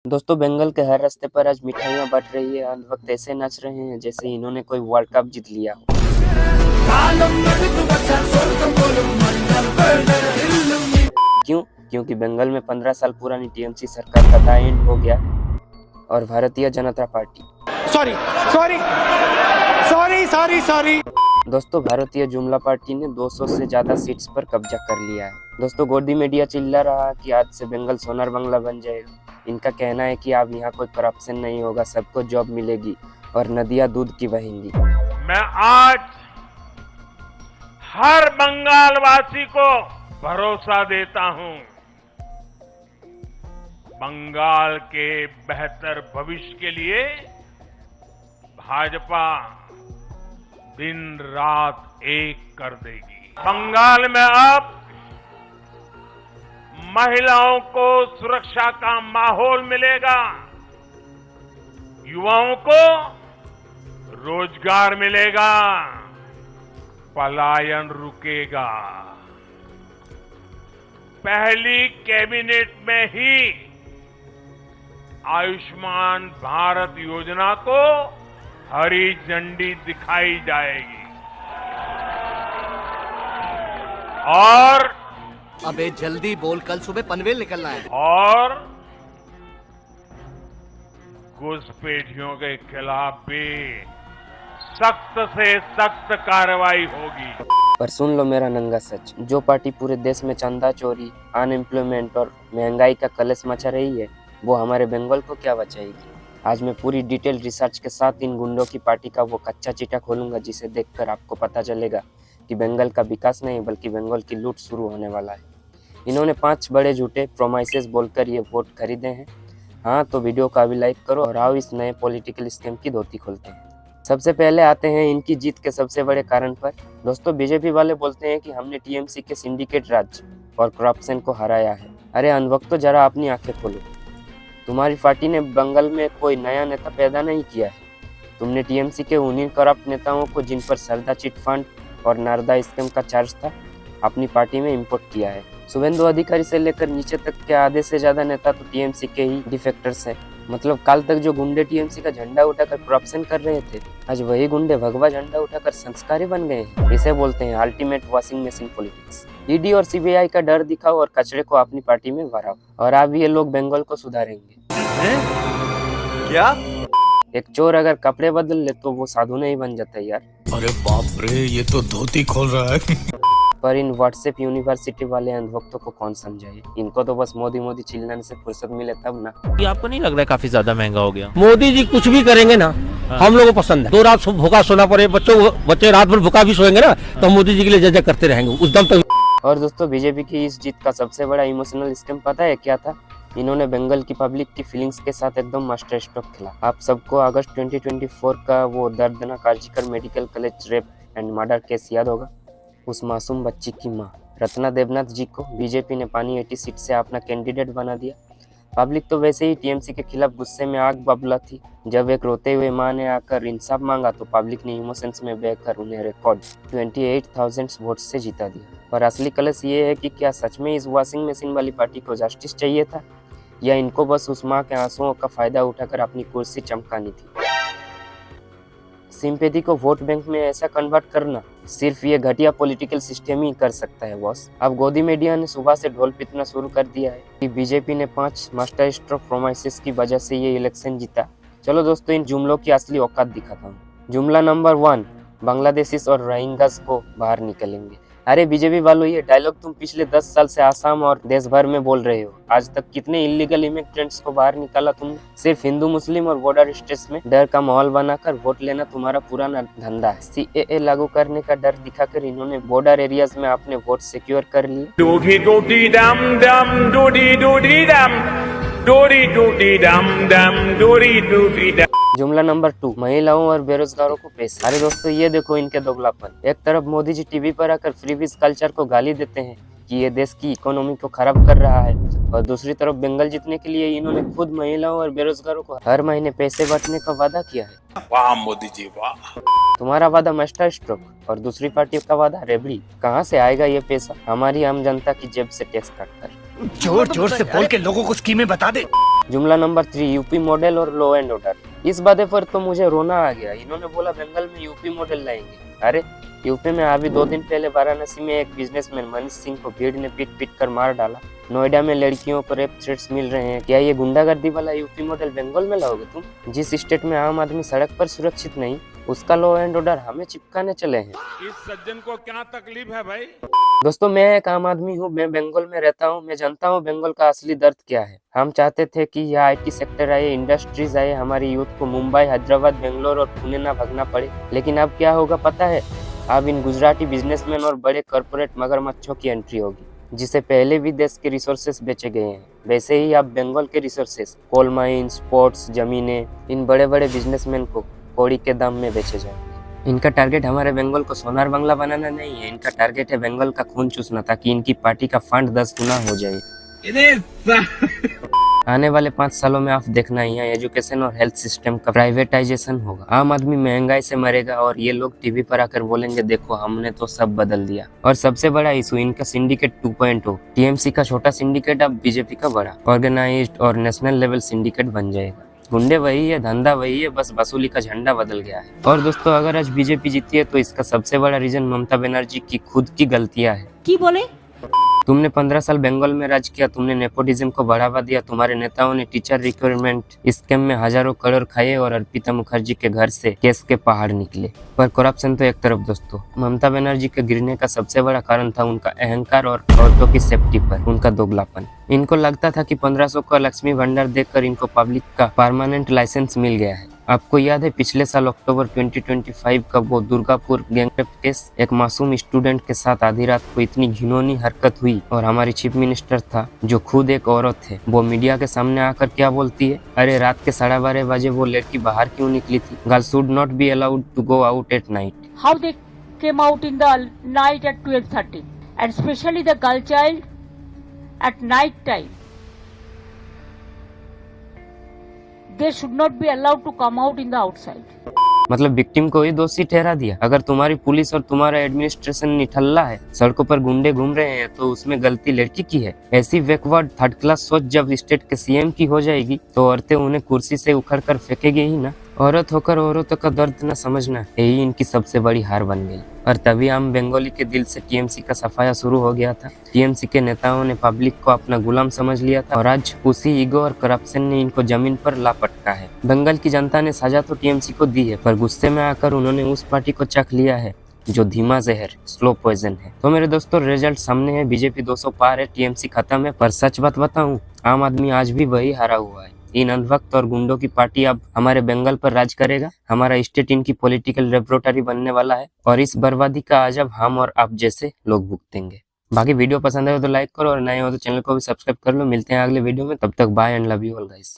दोस्तों बंगाल के हर रास्ते पर आज मिठाइयाँ बंट रही है और वक्त ऐसे नाच रहे हैं जैसे इन्होंने कोई वर्ल्ड कप जीत लिया हो। क्यों? क्योंकि बंगाल में 15 साल पुरानी टीएमसी सरकार का द एंड हो गया है और भारतीय जनता पार्टी सॉरी दोस्तों भारतीय जुमला पार्टी ने 200 से ज्यादा सीट्स पर कब्जा कर लिया है। दोस्तों गोदी मीडिया चिल्ला रहा कि आज से बंगाल सोनार बांग्ला बन जाएगा। इनका कहना है कि अब यहाँ कोई करप्शन नहीं होगा, सबको जॉब मिलेगी और नदियाँ दूध की बहेंगी। मैं आज हर बंगाल वासी को भरोसा देता हूं, बंगाल के बेहतर भविष्य के लिए भाजपा दिन रात एक कर देगी। बंगाल में अब महिलाओं को सुरक्षा का माहौल मिलेगा, युवाओं को रोजगार मिलेगा, पलायन रुकेगा। पहली कैबिनेट में ही आयुष्मान भारत योजना को हरी झंडी दिखाई जाएगी और अबे जल्दी बोल, कल सुबह पनवेल निकलना है। और घुसपैठियों के खिलाफ भी सख्त से सख्त कार्रवाई होगी। पर सुन लो मेरा नंगा सच, जो पार्टी पूरे देश में चंदा चोरी, अनएम्प्लॉयमेंट और महंगाई का कलश मचा रही है वो हमारे बंगाल को क्या बचाएगी। आज मैं पूरी डिटेल रिसर्च के साथ इन गुंडों की पार्टी का वो कच्चा चिट्ठा खोलूंगा जिसे देखकर आपको पता चलेगा कि बंगाल का विकास नहीं बल्कि बंगाल की लूट शुरू होने वाला है। इन्होंने 5 बड़े झूठे प्रोमाइसेस बोलकर ये वोट खरीदे हैं। हाँ तो वीडियो का भी लाइक करो और आओ इस नए पॉलिटिकल स्कीम की धोती खोलते हैं। सबसे पहले आते हैं इनकी जीत के सबसे बड़े कारण पर। दोस्तों बीजेपी वाले बोलते हैं कि हमने टीएमसी के सिंडिकेट राज और करप्शन को हराया है। अरे अनवक्त तो जरा अपनी आंखें खोलो, तुम्हारी पार्टी ने बंगाल में कोई नया नेता पैदा नहीं किया है। तुमने टीएमसी के उन्हीं करप्ट नेताओं को जिन पर सरदा चिट फंड और नारदा स्कीम का चार्ज था अपनी पार्टी में इंपोर्ट किया है। शुभेंदु अधिकारी से लेकर नीचे तक के आधे से ज्यादा नेता तो टीएमसी के ही डिफेक्टर्स हैं। मतलब कल तक जो गुंडे टीएमसी का झंडा उठाकर करप्शन कर रहे थे आज वही गुंडे भगवा झंडा उठाकर संस्कारी बन गए हैं। इसे बोलते हैं ultimate washing machine politics. ED और सीबीआई का डर दिखाओ और कचरे को अपनी पार्टी में भराओ और अब ये लोग बंगाल को सुधारेंगे। क्या? एक चोर अगर कपड़े बदल ले तो वो साधु नहीं बन जाता यार। अरे बाप रे, ये तो धोती खोल रहा है। पर इन व्हाट्सएप यूनिवर्सिटी वाले अंधभक्तों को कौन समझाए, इनको तो बस मोदी मोदी चिल्लाने से फुर्सत मिले तब ना। ये आपको नहीं लग रहा है काफी ज्यादा महंगा हो गया? मोदी जी कुछ भी करेंगे ना हम लोगों को पसंद है। 2 रात भूखा सोना पड़े, बच्चे रात भर भूखा भी सोएंगे ना तो मोदी जी के लिए जय जय करते रहेंगे उस दम तक। और दोस्तों बीजेपी की इस जीत का सबसे बड़ा इमोशनल स्कीम पता है क्या था? इन्होंने बंगाल की पब्लिक की फीलिंग्स के साथ एकदम मास्टर स्ट्रोक खेला। आप सबको अगस्त 2024 का वो दर्दनाक आर्जिकल medical college rape and murder case याद होगा। उस मासूम बच्ची की मां रत्ना देवनाथ जी को बीजेपी ने पानी 80 सीट से अपना कैंडिडेट बना दिया। पब्लिक तो वैसे ही टीएमसी के खिलाफ गुस्से में आग बबला थी। जब एक रोते हुए मां ने आकर इंसाफ मांगा तो पब्लिक ने इमोशंस में बहकर उन्हें रिकॉर्ड 28,000 वोट से जीता दिया। पर असली कलश ये है कि क्या सच में इस वॉशिंग मशीन वाली पार्टी को जस्टिस चाहिए था या इनको बस उस मां के आंसुओं का फायदा उठाकर अपनी कुर्सी चमकानी थी। सिंपैथी को वोट बैंक में ऐसा कन्वर्ट करना सिर्फ ये घटिया पॉलिटिकल सिस्टम ही कर सकता है बॉस। अब गोदी मीडिया ने सुबह से ढोल पीटना शुरू कर दिया है कि बीजेपी ने 5 मास्टर स्ट्रोक प्रोमाइसेस की वजह से ये इलेक्शन जीता। चलो दोस्तों इन जुमलों की असली औकात दिखाता हूँ। जुमला नंबर 1, बांग्लादेशीज और रोहिंग्यास को बाहर निकलेंगे। अरे बीजेपी वालों ये डायलॉग तुम पिछले 10 साल से आसाम और देश भर में बोल रहे हो। आज तक कितने इलीगल इमिग्रेंट्स को बाहर निकाला तुमने? सिर्फ हिंदू मुस्लिम और बॉर्डर स्टेट्स में डर का माहौल बनाकर वोट लेना तुम्हारा पुराना धंधा है। सीएए लागू करने का डर दिखाकर इन्होंने बॉर्डर एरियाज में अपने वोट सिक्योर कर लिए। डोडी डोडी डम डम डोडी डोडी डम डोडी डोडी डम डम डोडी डोडी डम। जुमला नंबर 2, महिलाओं और बेरोजगारों को पैसा। अरे दोस्तों ये देखो इनके दोगलापन। एक तरफ मोदी जी टीवी पर आकर फ्रीबीज कल्चर को गाली देते हैं कि ये देश की इकोनॉमी को खराब कर रहा है और दूसरी तरफ बंगाल जीतने के लिए इन्होंने खुद महिलाओं और बेरोजगारों को हर महीने पैसे बांटने का वादा किया है। वाह मोदी जी वाह। तुम्हारा वादा मास्टर स्ट्रोक और दूसरी पार्टी का वादा रेबड़ी। कहाँ से आएगा ये पैसा? हमारी आम जनता की जेब से टैक्स काटकर। जोर जोर से बोल के लोगों को स्कीमें बता दे। जुमला नंबर 3, यूपी मॉडल और लॉ एंड ऑर्डर। इस बात पर तो मुझे रोना आ गया। इन्होंने बोला बंगाल में यूपी मॉडल लाएंगे। अरे यूपी में अभी 2 दिन पहले वाराणसी में एक बिजनेसमैन मनीष सिंह को भीड़ ने पीट कर मार डाला। नोएडा में लड़कियों को रेप थ्रेट्स मिल रहे हैं। क्या ये गुंडागर्दी वाला यूपी मॉडल बंगाल में लाओगे तुम? जिस स्टेट में आम आदमी सड़क पर सुरक्षित नहीं, उसका लॉ एंड ऑर्डर हमें चिपकाने चले हैं। इस सज्जन को क्या तकलीफ है भाई? दोस्तों, मैं एक आम आदमी हूँ, मैं बंगाल में रहता हूँ, मैं जानता हूँ बंगाल का असली दर्द क्या है। हम चाहते थे कि यह आईटी सेक्टर आए, इंडस्ट्रीज आए, हमारी यूथ को मुंबई, हैदराबाद, बेंगलोर और पुणे ना भागना पड़े। लेकिन अब क्या होगा पता है? अब इन गुजराती बिजनेसमैन और बड़े कॉर्पोरेट मगरमच्छों की एंट्री होगी। जिसे पहले भी देश के रिसोर्सेस बेचे गए हैं, वैसे ही अब बंगाल के रिसोर्सेस, कोल माइंस, पोर्ट्स, जमीनें इन बड़े बड़े बिजनेसमैन को कौड़ी के दाम में बेचे जाएंगे। इनका टारगेट हमारे बंगाल को सोनार बंगला बनाना नहीं है, इनका टारगेट है बंगाल का खून चूसना, ताकि इनकी पार्टी का फंड 10 गुना हो जाए। आने वाले 5 सालों में आप देखना यहाँ एजुकेशन और हेल्थ सिस्टम का प्राइवेटाइजेशन होगा। आम आदमी महंगाई से मरेगा और ये लोग टीवी पर आकर बोलेंगे देखो हमने तो सब बदल दिया। और सबसे बड़ा इशू इनका सिंडिकेट 2.0। टीएमसी का छोटा सिंडिकेट अब बीजेपी का बड़ा ऑर्गेनाइज्ड और नेशनल लेवल सिंडिकेट बन जाएगा। गुंडे वही है, धंधा वही है, बस वसूली का झंडा बदल गया है। और दोस्तों, अगर आज बीजेपी जीती है तो इसका सबसे बड़ा रीजन ममता बनर्जी की खुद की गलतियां है। की बोले? तुमने 15 साल बंगाल में राज किया, तुमने नेपोटिज्म को बढ़ावा दिया, तुम्हारे नेताओं ने टीचर रिक्रूटमेंट स्कैम में हजारों करोड़ खाए और अर्पिता मुखर्जी के घर से केस के पहाड़ निकले। पर करप्शन तो एक तरफ दोस्तों, ममता बनर्जी के गिरने का सबसे बड़ा कारण था उनका अहंकार और औरतों की सेफ्टी पर उनका दोगलापन। इनको लगता था कि 1500 का लक्ष्मी भंडार देखकर इनको पब्लिक का परमानेंट लाइसेंस मिल गया है। आपको याद है पिछले साल अक्टूबर 2025 का वो दुर्गापुर गैंगरेप केस? एक मासूम स्टूडेंट के साथ आधी रात को इतनी घिनौनी हरकत हुई और हमारी चीफ मिनिस्टर था जो खुद एक औरत है, वो मीडिया के सामने आकर क्या बोलती है? अरे रात के 12:30 बजे वो लड़की बाहर क्यों निकली थी? Girls should not be allowed to go out at night. How they came out in the night at 12:30 and especially the girl child at night time. They should not be allowed to come out in the outside. मतलब victim को ही दोषी ठहरा दिया। अगर तुम्हारी police और तुम्हारा administration निठल्ला है, सड़कों पर गुंडे घूम रहे हैं, तो उसमें गलती लड़की की है। ऐसी बैकवर्ड थर्ड क्लास सोच जब स्टेट के सीएम की हो जाएगी तो औरतें उन्हें कुर्सी से उखड़ कर फेंकेगी ही ना। औरत होकर औरतों का दर्द न समझना, यही इनकी सबसे बड़ी हार बन गई। और तभी आम बंगाली के दिल से टीएमसी का सफाया शुरू हो गया था। टीएमसी के नेताओं ने पब्लिक को अपना गुलाम समझ लिया था और आज उसी ईगो और करप्शन ने इनको जमीन पर ला पटका है। बंगाल की जनता ने सजा तो टीएमसी को दी है, पर गुस्से में आकर उन्होंने उस पार्टी को चख लिया है जो धीमा जहर, स्लो पॉइजन है। तो मेरे दोस्तों, रिजल्ट सामने है, बीजेपी 200 पार है, टीएमसी खत्म है। पर सच बात बताऊं, आम आदमी आज भी वही हारा हुआ है। इन अंधभक्त और गुंडों की पार्टी अब हमारे बंगाल पर राज करेगा। हमारा स्टेट इनकी पॉलिटिकल लेबोरेटरी बनने वाला है और इस बर्बादी का आज अब हम और आप जैसे लोग भुगतेंगे। बाकी वीडियो पसंद आए तो लाइक करो और नए हो तो चैनल को भी सब्सक्राइब कर लो। मिलते हैं अगले वीडियो में, तब तक bye and love you all guys.